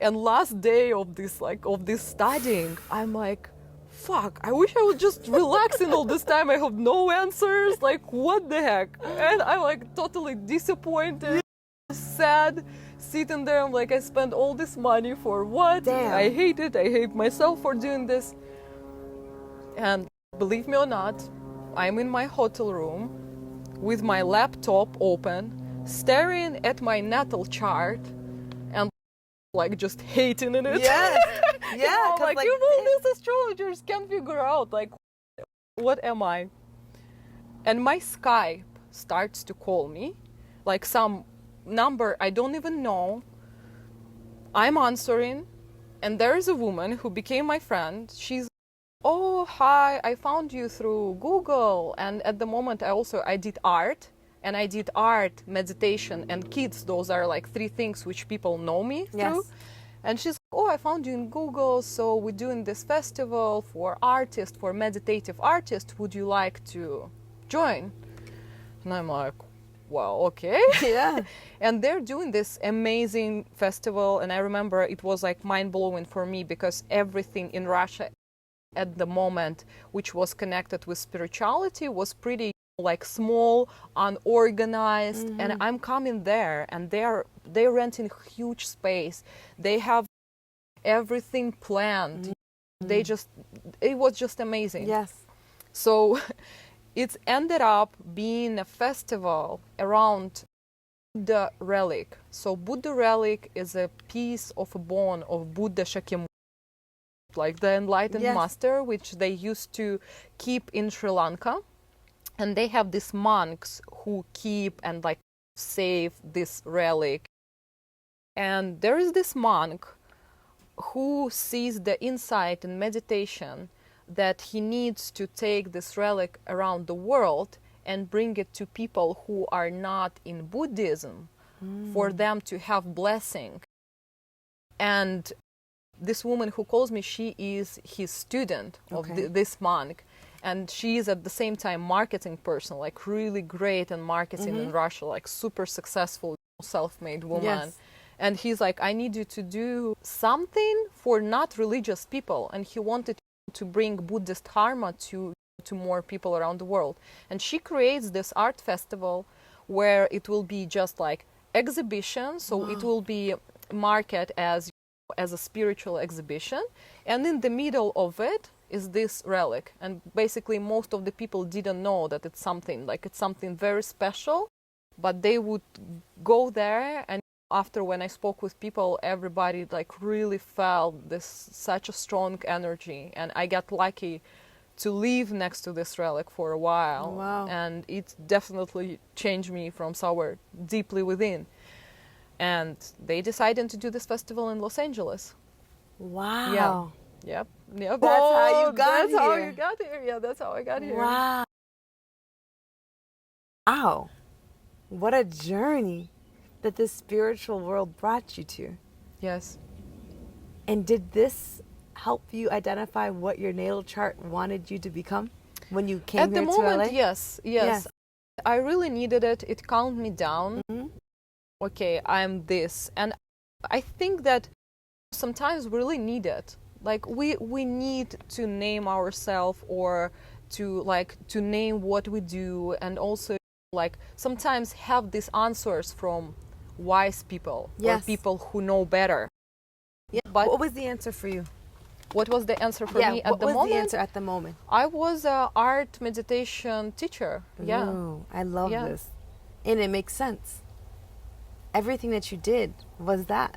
And last day of this studying, I'm like, fuck, I wish I was just relaxing all this time. I have no answers. Like, what the heck? And I'm like totally disappointed, sad, sitting there. I'm like, I spent all this money for what? Damn. I hate it. I hate myself for doing this. And believe me or not, I'm in my hotel room with my laptop open, staring at my natal chart, and like just hating in it. Yes. Yeah. You know, like all these astrologers can't figure out like what am I? And my Skype starts to call me, like some number I don't even know. I'm answering, and there is a woman who became my friend. She's, oh hi, I found you through Google. And at the moment I did art. And I did art, meditation, and kids. Those are like 3 things which people know me through. And she's like, oh, I found you in Google, so we're doing this festival for artists, for meditative artists. Would you like to join? And I'm like, well, okay. Yeah. And they're doing this amazing festival. And I remember it was like mind-blowing for me because everything in Russia at the moment, which was connected with spirituality, was pretty like small, unorganized. And I'm coming there, and they're renting huge space. They have everything planned. It was just amazing. Yes. So it's ended up being a festival around Buddha relic. So Buddha relic is a piece of a bone of Buddha Shakyamuni, like the enlightened master, which they used to keep in Sri Lanka. And they have these monks who keep and like save this relic. And there is this monk who sees the insight in meditation that he needs to take this relic around the world and bring it to people who are not in Buddhism for them to have blessing. And this woman who calls me, she is his student of this monk. And she is at the same time marketing person, like really great in marketing in Russia, like super successful, self-made woman. Yes. And he's like, I need you to do something for not religious people. And he wanted to bring Buddhist Dharma to more people around the world. And she creates this art festival where it will be just like exhibition. So it will be marketed as a spiritual exhibition. And in the middle of it is this relic. And basically most of the people didn't know that it's something very special, but they would go there. And after, when I spoke with people, everybody like really felt this such a strong energy. And I got lucky to live next to this relic for a while. Wow. And it definitely changed me from somewhere deeply within. And they decided to do this festival in Los Angeles. Wow. Yeah. Yep. That's how you got That's here. how you got here. Yeah, that's how I got here. Wow. Wow. What a journey that this spiritual world brought you to. Yes. And did this help you identify what your natal chart wanted you to become? when you came At here the to moment, LA? yes. I really needed it. It calmed me down. Mm-hmm. Okay, I'm this. And I think that sometimes we really need it. Like we need to name ourselves, or to name what we do, and also like sometimes have these answers from wise people or Yes. people who know better. Yeah. But What was the answer for you? what was the answer for me at what the was moment? the answer at the moment? I was an art meditation teacher. Yeah. Ooh, I love Yeah. this. And it makes sense. Everything that you did was that.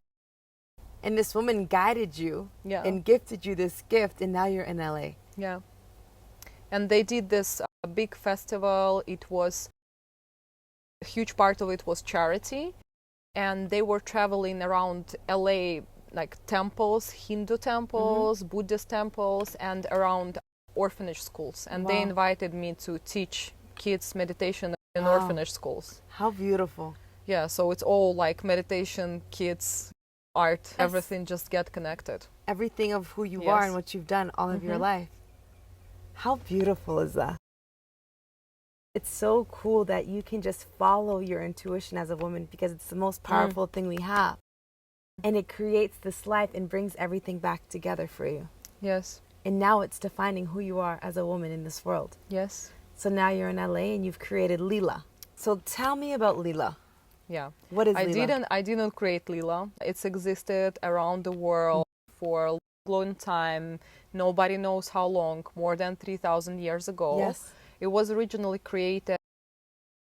And this woman guided you Yeah. and gifted you this gift, and now you're in LA. Yeah. And they did this big festival. It was a huge part of it was charity, and they were traveling around LA, like temples, Hindu temples, Buddhist temples, and around orphanage schools. And they Wow. invited me to teach kids meditation in Wow. orphanage schools. How beautiful. Yeah, so it's all like meditation, kids, art, Yes. everything just get connected. Everything of who you Yes. are and what you've done all of your life. How beautiful is that? It's so cool that you can just follow your intuition as a woman, because it's the most powerful thing we have. And it creates this life and brings everything back together for you. Yes, And now it's defining who you are as a woman in this world. yes, So now you're in LA and you've created Leela. So tell me about Leela. yeah. What is Leela? I didn't create Leela. It's existed around the world for a long time. Nobody knows how long, more than 3,000 years ago. Yes. It was originally created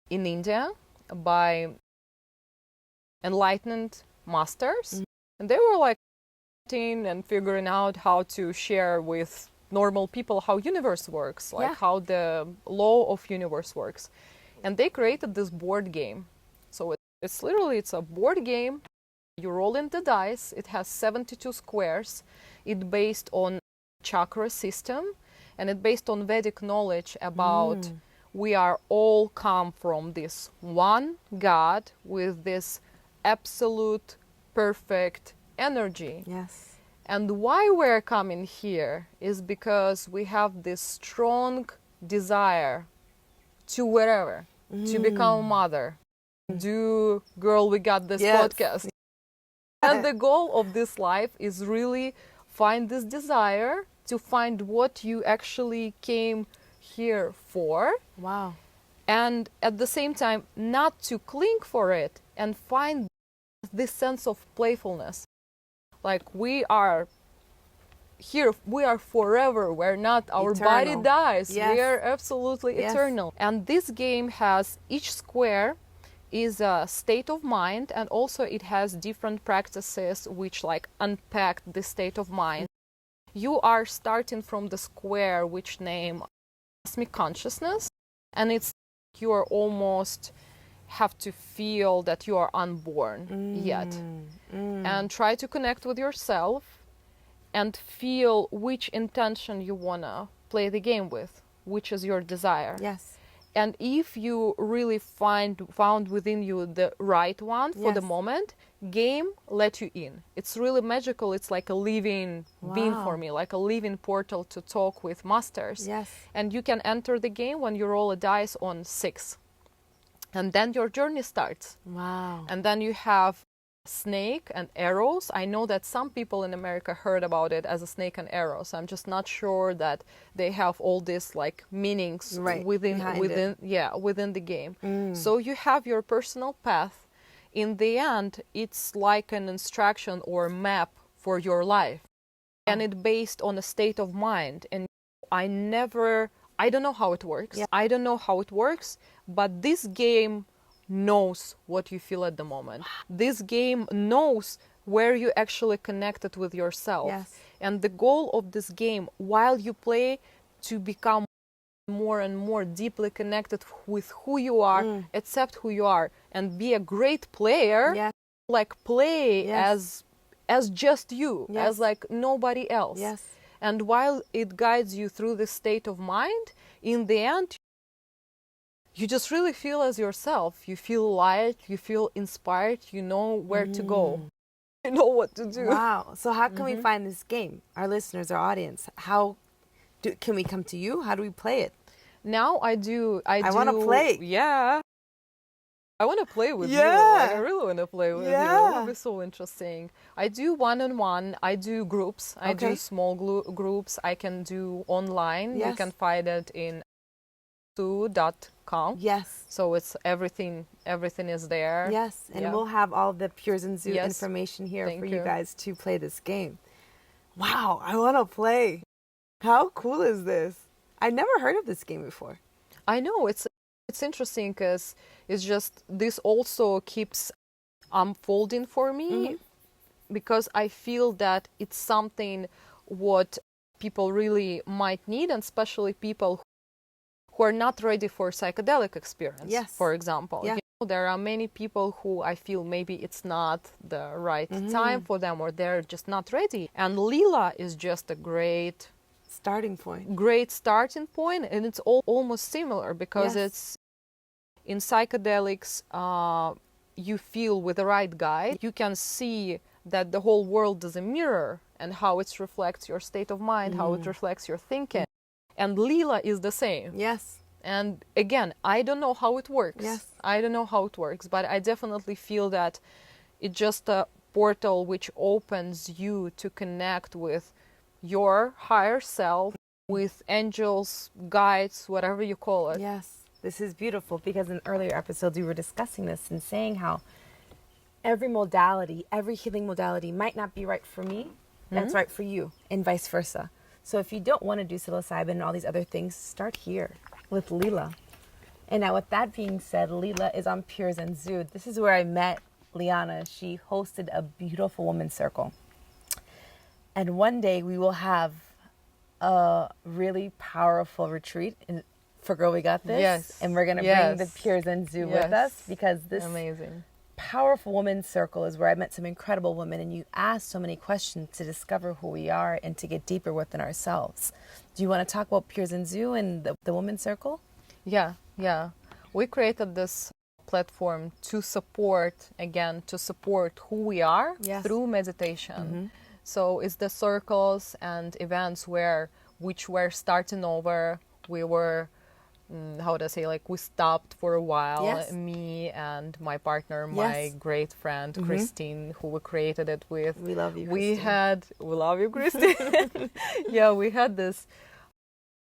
in India by enlightened masters. And they were like and figuring out how to share with normal people how universe works, like how the law of universe works. And they created this board game. So it's literally, it's a board game. You roll in the dice. It has 72 squares. It's based on chakra system, and it's based on Vedic knowledge about we are all come from this one God with this absolute perfect energy. Yes. And why we're coming here is because we have this strong desire to wherever, to become a mother. Do, girl, we got this podcast. And the goal of this life is really find this desire, to find what you actually came here for. Wow. And at the same time, not to cling for it, and find this sense of playfulness. Like we are here, we are forever. We're not, our body Eternal. dies. Yes. We are absolutely Yes. eternal. And this game has, each square is a state of mind, and also it has different practices which like unpack the state of mind. You are starting from the square which name cosmic consciousness, and it's, you are almost have to feel that you are unborn yet, and try to connect with yourself and feel which intention you wanna play the game with, which is your desire. Yes. And if you really found within you the right one for the moment, game let you in. It's really magical. It's like a living being for me, like a living portal to talk with masters. Yes. And you can enter the game when you roll a dice on 6. And then your journey starts. Wow. And then you have snake and arrows. I know that some people in America heard about it as a snake and arrows. I'm just not sure that they have all these like meanings within the game. So you have your personal path. In the end, it's like an instruction or map for your life, and it's based on a state of mind. And I don't know how it works. I don't know how it works, but this game knows what you feel at the moment. This game knows where you actually connected with yourself. Yes. And the goal of this game, while you play, to become more and more deeply connected with who you are, accept who you are, and be a great player. Like play as just you, as like nobody else. And while it guides you through this state of mind, in the end, you just really feel as yourself. You feel light, you feel inspired, you know where to go. You know what to do. Wow. So how can we find this game? Our listeners, our audience, can we come to you? How do we play it? Now I do. I want to play. Yeah. I want to play with you. Yeah. Like, I really want to play with you. It would be so interesting. I do one-on-one. I do groups. I do small groups. I can do online. Yes. You can find it in su.com. Yes. So it's everything is there. Yes. And we'll have all the Pure Zen Su information here for you guys to play this game. Wow, I want to play. How cool is this? I never heard of this game before. I know, it's interesting because it's just, this also keeps unfolding for me because I feel that it's something what people really might need, and especially people who are not ready for psychedelic experience, for example. Yeah. You know, there are many people who I feel maybe it's not the right time for them, or they're just not ready. And Leela is just a great starting point, and it's almost similar because it's in psychedelics. You feel with the right guide, you can see that the whole world is a mirror, and how it reflects your state of mind, how it reflects your thinking. And Leela is the same. Yes. And again, I don't know how it works. Yes. I don't know how it works, but I definitely feel that it's just a portal which opens you to connect with your higher self, with angels, guides, whatever you call it. Yes. This is beautiful because in earlier episodes we were discussing this and saying how every modality, every healing modality might not be right for me, that's right for you, and vice versa. So if you don't want to do psilocybin and all these other things, start here with Leela. And now with that being said, Leela is on Pure Zen Su. This is where I met Liana. She hosted a beautiful women's circle. And one day we will have a really powerful retreat for Girl We Got This. Yes. And we're going to bring the Pure Zen Su with us, because this amazing powerful women's circle is where I met some incredible women, and you ask so many questions to discover who we are and to get deeper within ourselves. Do you want to talk about Pure Zen Su and the women's circle? Yeah. We created this platform to support who we are through meditation. So it's the circles and events which were starting over. We were we stopped for a while, me and my partner, my great friend, Christine, who we created it with. We love you, Christine. We love you, Christine. Yeah, we had this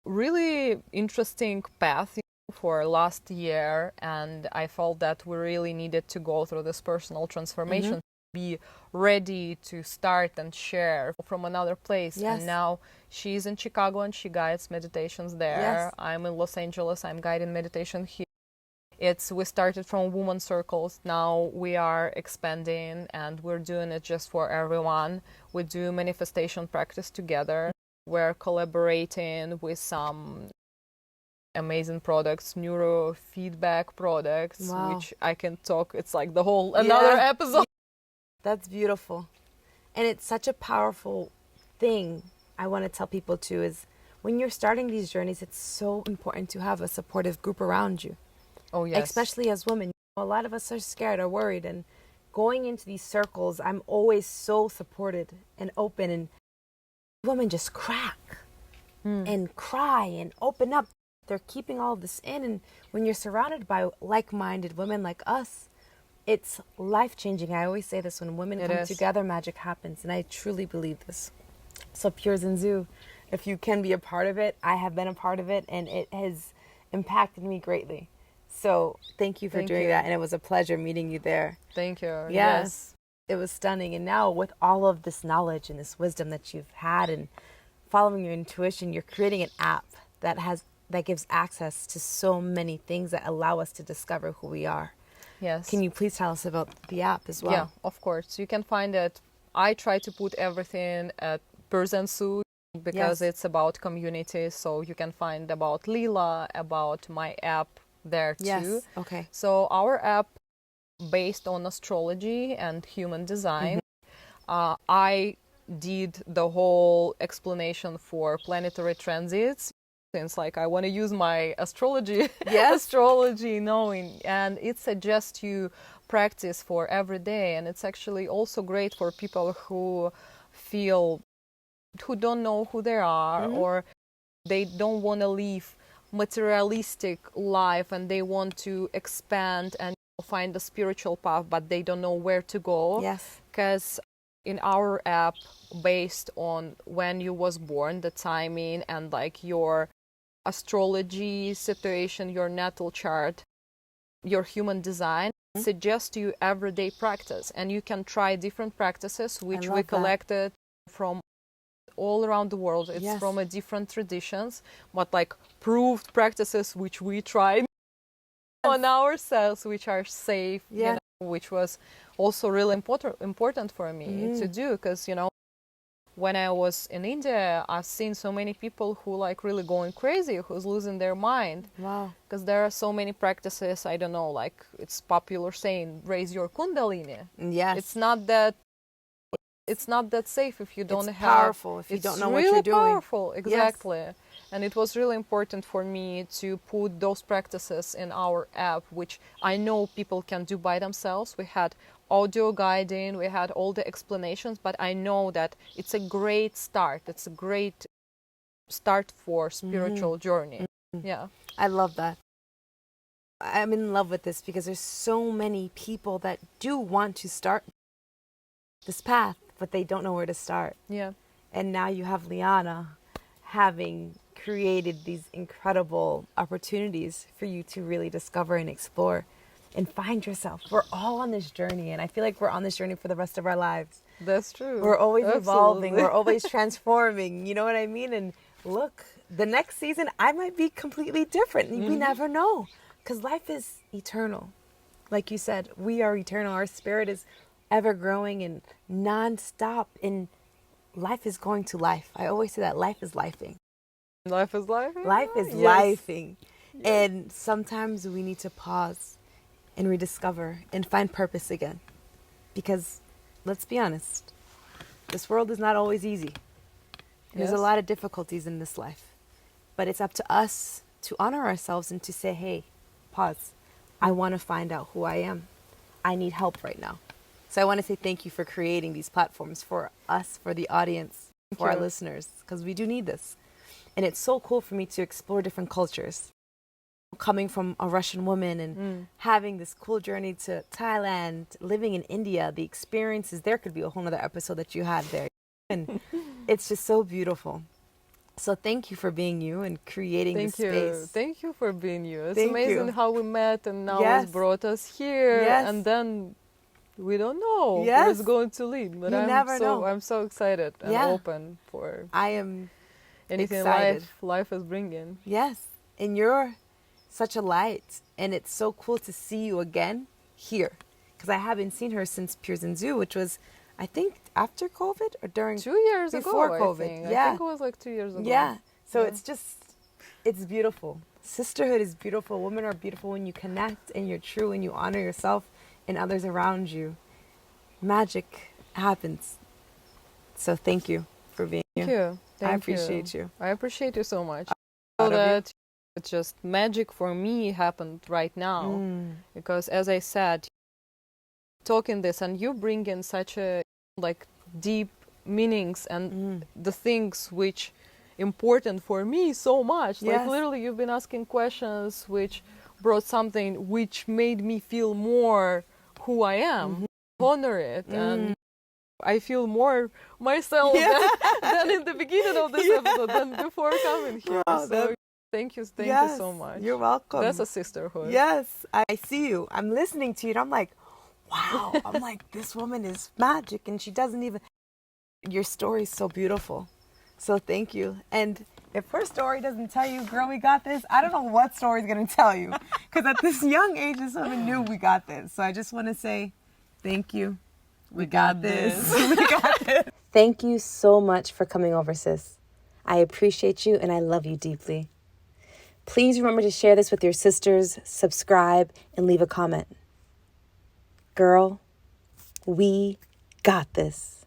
really interesting path for last year, and I felt that we really needed to go through this personal transformation, be ready to start and share from another place. And now she's in Chicago and she guides meditations there. I'm in Los Angeles, I'm guiding meditation here. We started from women circles, now we are expanding and we're doing it just for everyone. We do manifestation practice together. We're collaborating with some amazing products, neurofeedback products, which I can talk, it's like the whole another episode. That's beautiful. And it's such a powerful thing I want to tell people too, is when you're starting these journeys, it's so important to have a supportive group around you. Oh, yes. Especially as women. A lot of us are scared or worried, and going into these circles, I'm always so supported and open, and women just crack and cry and open up. They're keeping all of this in, and when you're surrounded by like-minded women like us, it's life-changing. I always say this, when women come together, magic happens, and I truly believe this. So Pure Zen Su, if you can be a part of it, I have been a part of it, and it has impacted me greatly. So thank you for doing that, and it was a pleasure meeting you there. Thank you. Yes. It was stunning. And now with all of this knowledge and this wisdom that you've had and following your intuition, you're creating an app that gives access to so many things that allow us to discover who we are. Yes. Can you please tell us about the app as well? Yeah, of course. You can find it. I try to put everything at Pure Zen Su because it's about community. So you can find about Leela, about my app there too. Yes. Okay. So our app, based on astrology and human design, I did the whole explanation for planetary transits. Since I want to use my astrology, astrology knowing, and it suggests you practice for every day. And it's actually also great for people who don't know who they are, or they don't want to live materialistic life and they want to expand and find a spiritual path, but they don't know where to go. Yes. Because in our app, based on when you was born, the timing, and like your astrology situation, your natal chart, your human design, suggest you everyday practice, and you can try different practices which we collected from all around the world. It's from a different traditions, but like proved practices which we tried on ourselves, which are safe, you know, which was also really important for me to do, because you know, when I was in India, I've seen so many people who like really going crazy, who's losing their mind. Wow. Because there are so many practices, I don't know, like it's popular saying, raise your kundalini. Yes. It's not that safe if you don't it's have... powerful if you don't know really what you're doing. Powerful, exactly. Yes. And it was really important for me to put those practices in our app, which I know people can do by themselves. We had audio guiding, we had all the explanations, but I know that it's a great start. It's a great start for spiritual journey. Yeah. I love that. I'm in love with this because there's so many people that do want to start this path, but they don't know where to start. Yeah. And now you have Liana having created these incredible opportunities for you to really discover and explore and find yourself. We're all on this journey, and I feel like we're on this journey for the rest of our lives. That's true. We're always evolving. We're always transforming. You know what I mean? And look, the next season, I might be completely different. We never know, because life is eternal. Like you said, we are eternal. Our spirit is ever growing and non-stop, and life is going to life. I always say that life is lifing. Life is lifing? Life is lifing. Yes. And sometimes we need to pause and rediscover and find purpose again. Because let's be honest, this world is not always easy. There's a lot of difficulties in this life. But it's up to us to honor ourselves and to say, hey, pause. I want to find out who I am. I need help right now. So I want to say thank you for creating these platforms for us, for the audience, for our listeners, because we do need this. And it's so cool for me to explore different cultures. Coming from a Russian woman and having this cool journey to Thailand, living in India, the experiences, there could be a whole other episode that you had there. And it's just so beautiful. So thank you for being you and creating this space. Thank you for being you. It's amazing how we met and now it's brought us here. And then we don't know where it's going to lead. But I'm so excited and open for anything life is bringing. Yes. And you're such a light. And it's so cool to see you again here. Because I haven't seen her since Pure Zen Su, which was, I think, after COVID or during... 2 years before ago, COVID. I think. I think it was like 2 years ago. Yeah. So it's just, it's beautiful. Sisterhood is beautiful. Women are beautiful when you connect and you're true and you honor yourself and others around you. Magic happens. So thank you for being here. Thank you. I appreciate you. I appreciate you so much. So that it's just magic for me happened right now. Because as I said, talking this and you bring in such a like deep meanings and the things which important for me so much. Like literally you've been asking questions which brought something which made me feel more who I am. Honor it and I feel more myself than in the beginning of this episode than before coming here. So thank you so much. You're welcome. That's a sisterhood. Yes, I see you. I'm listening to you and I'm like, wow. I'm like, this woman is magic and she doesn't even... Your story is so beautiful. So thank you. And if her story doesn't tell you, girl, we got this, I don't know what story's going to tell you. Because at this young age, this woman knew we got this. So I just want to say thank you. We got this. We got this. Thank you so much for coming over, sis. I appreciate you and I love you deeply. Please remember to share this with your sisters, subscribe, and leave a comment. Girl, we got this.